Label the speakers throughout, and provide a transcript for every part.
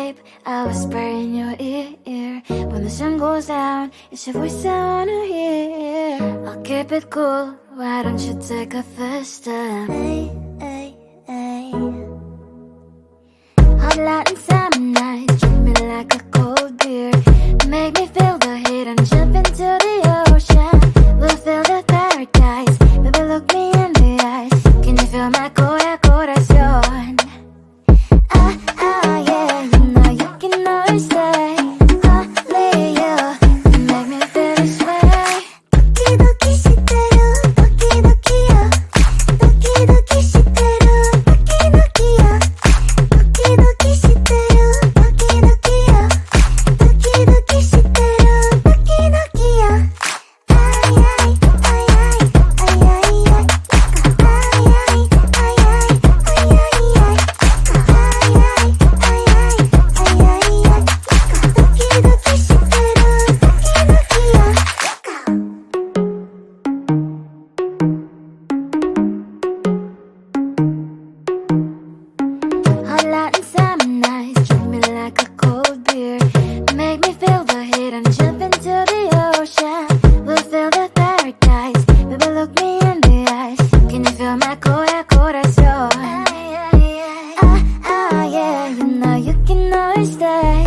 Speaker 1: babe, I'll whisper in your ear. When the sun goes down, it's your voice I wanna hear. I'll keep it cool, why don't you take a first step? Hey, hey, hey. Hot Latin summer nights, treat me like a cold beer. Make me feel the heat and jump into the ocean. We'll feel the paradise, baby look me in the eyes. Can you feel my corazón? Yeah, you know you can always stay.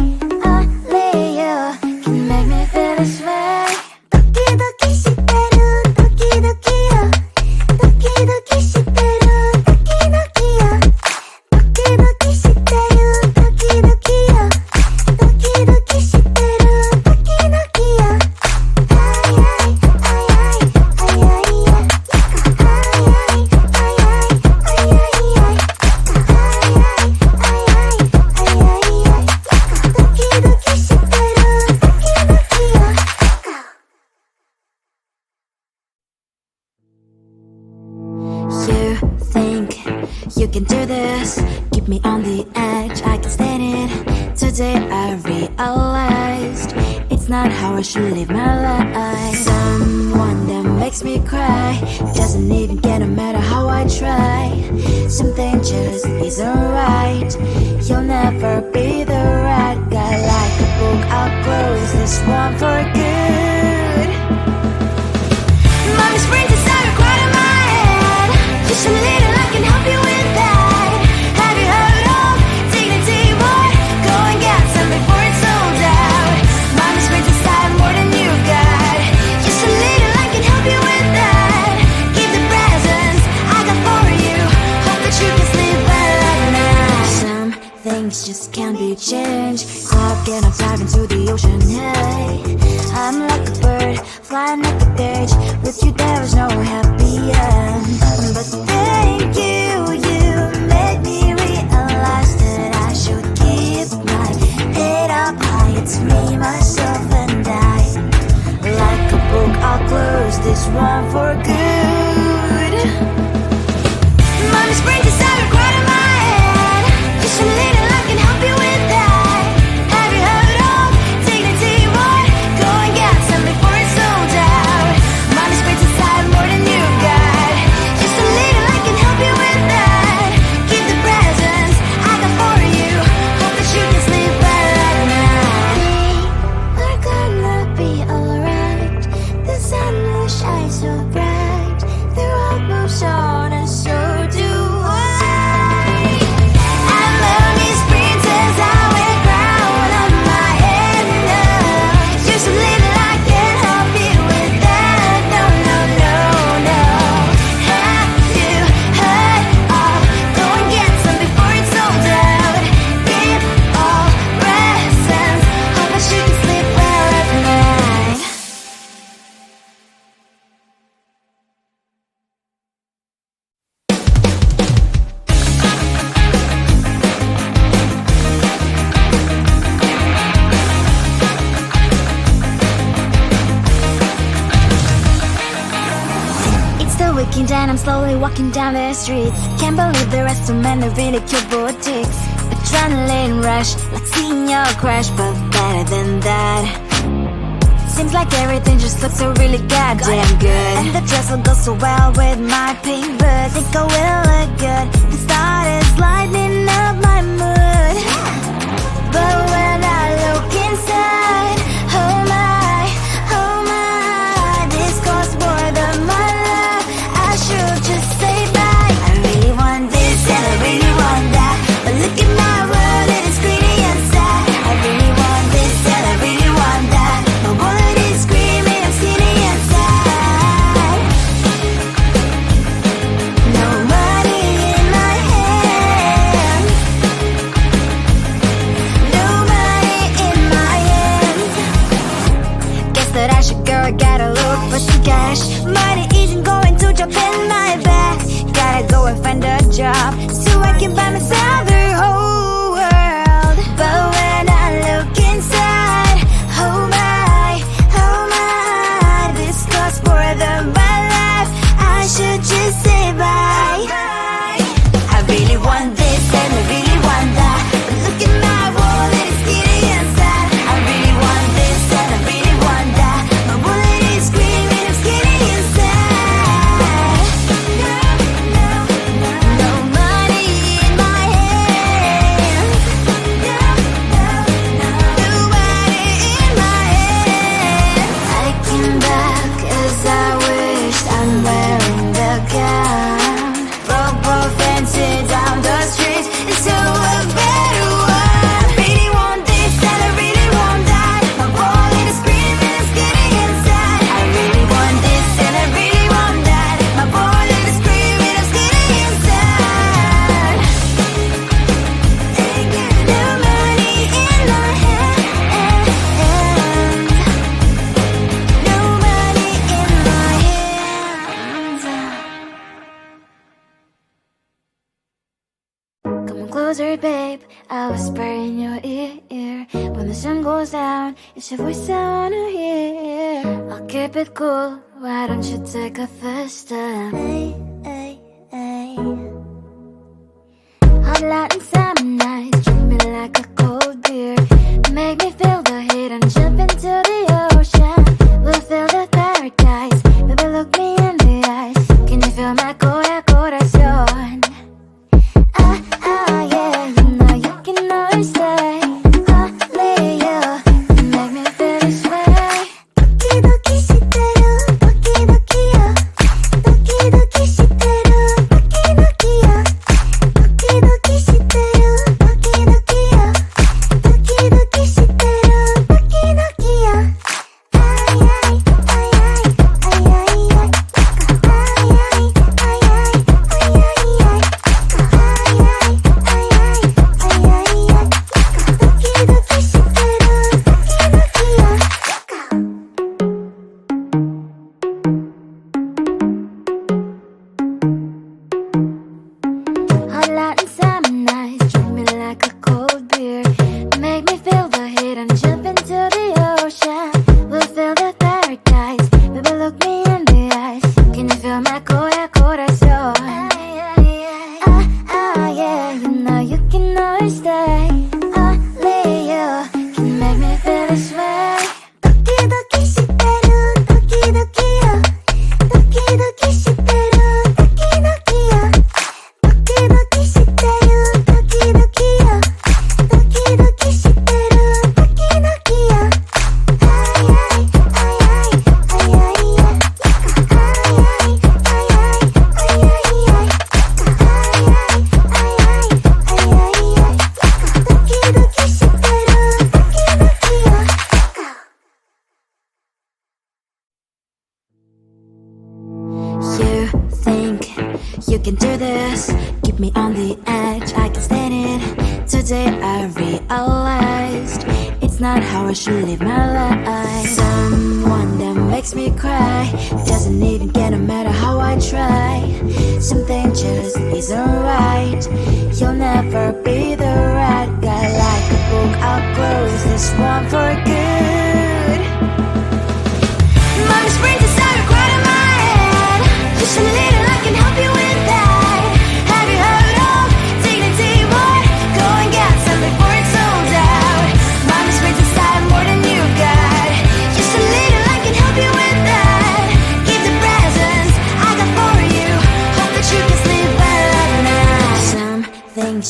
Speaker 1: Only you can make me feel this way. 도끼도끼 시대로 도끼도끼야. 도끼도끼 시대로 도끼도끼야. 도끼도끼 시대로 도끼도끼야. 도끼도끼 시대로 도끼도끼야. You can do this, keep me on the edge, I can stand it. Today I realized it's not how I should live my life. Someone that makes me cry doesn't even get no matter how I try. Something just isn't right. You'll never be the right guy. Like a book, I'll close this one for good. Mommy's brains inside are quite in my head. Just a little, I can help you with. Just can't be changed. How can I dive into the ocean? Hey, I'm like a bird, flying like a cage. With you there was no happy end. But thank you, you made me realize that I should keep my head up high. It's me, myself and I. Like a book, I'll close this one for good. Mommy's brains inside are quite in my head. Just a little. And I'm slowly walking down the streets. Can't believe there are so many really cute boutiques. Adrenaline rush, like seeing your crush, but better than that. Seems like everything just looks so really goddamn good. And the dress will go so well with my pink boots. Think I will look good. The start is lighting up my mood. But when I look inside, oh my, this costs more than my life. I should just say bye. I really want this and I really want that, but look at my world, it is greedy and sad. I really want this and I really want that, my wallet is screaming, I'm skinny and sad. No money in my hands, no money in my hands. Guess that I should go, I gotta look for some cash. Money isn't going to jump in my bag. Gotta go and find a job so I can buy myself the whole world. But when I look inside, oh my, this costs more than my life. I should just say bye. I really want this and I really want that, but look at my wallet, it's skinny and sad. I really want this and I really want that, my wallet is screaming, I'm skinny and sad. No money in my hands, no money in my hands. I came back as I wished, I'm wearing the gown. Broke fancy down the streets into a better one. I really want this and I really want that, my wallet is screaming, I'm skinny and sad. I really want this and I really want that, my wallet is screaming, I'm skinny and sad. No money in my hands, no money in my hands. Come closer, babe, I'll whisper in your ear. When the sun goes down, it's your voice I wanna hear. I'll keep it cool, why don't you take a first step? Hey. Hot Latin summer nights, treat me like a cold beer. Make me feel the heat and jump into the ocean. We'll feel the paradise, baby look me in the eyes. Can you feel my corazón? Yeah, you know you can always stay. Only you can make me feel this way. Doki doki shiteru, doki doki yo. Doki doki shiteru, doki doki yo. Doki doki shiteru, doki doki yo. Doki doki shiteru, doki doki yo. Ay ay ay ay ay ay ay. Ay ay ay ay ay ay ay. Hot Latin summer nights, treat me like a cold beer. Make me feel the heat and jump into the ocean. We'll feel the paradise, baby look me in the eyes. Can you feel my corazón? Yeah, you know you can always stay. Only you can make me feel this way. Doki doki shiteru, doki doki yo. Doki doki shiteru, doki doki yo. Doki doki shiteru, doki doki yo. Doki doki shiteru, doki doki yo. Ay ay ay ay ay ay ay. Ay ay ay ay ay ay ay. You think you can do this, keep me on the edge, I can stand it. Today I realized it's not how I should live my life. Someone that makes me cry doesn't even get, no matter how I try. Something just isn't right. You'll never be the right guy. Like a book, I'll close this one for good. Mommy springs inside a quite in my head. Just a little, I can help you with that. Have you heard of dignity war? Go and get some before it's sold out. Mommy springs inside more than you got. Just a little, I can help you with that. Give the presents I got for you. Hope that you can sleep well at night. Some things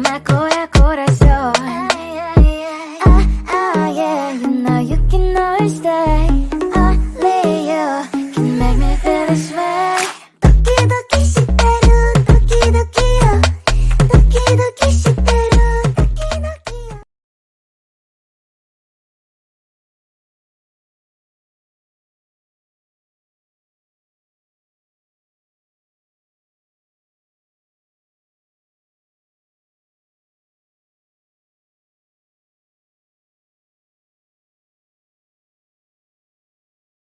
Speaker 1: llama corazón.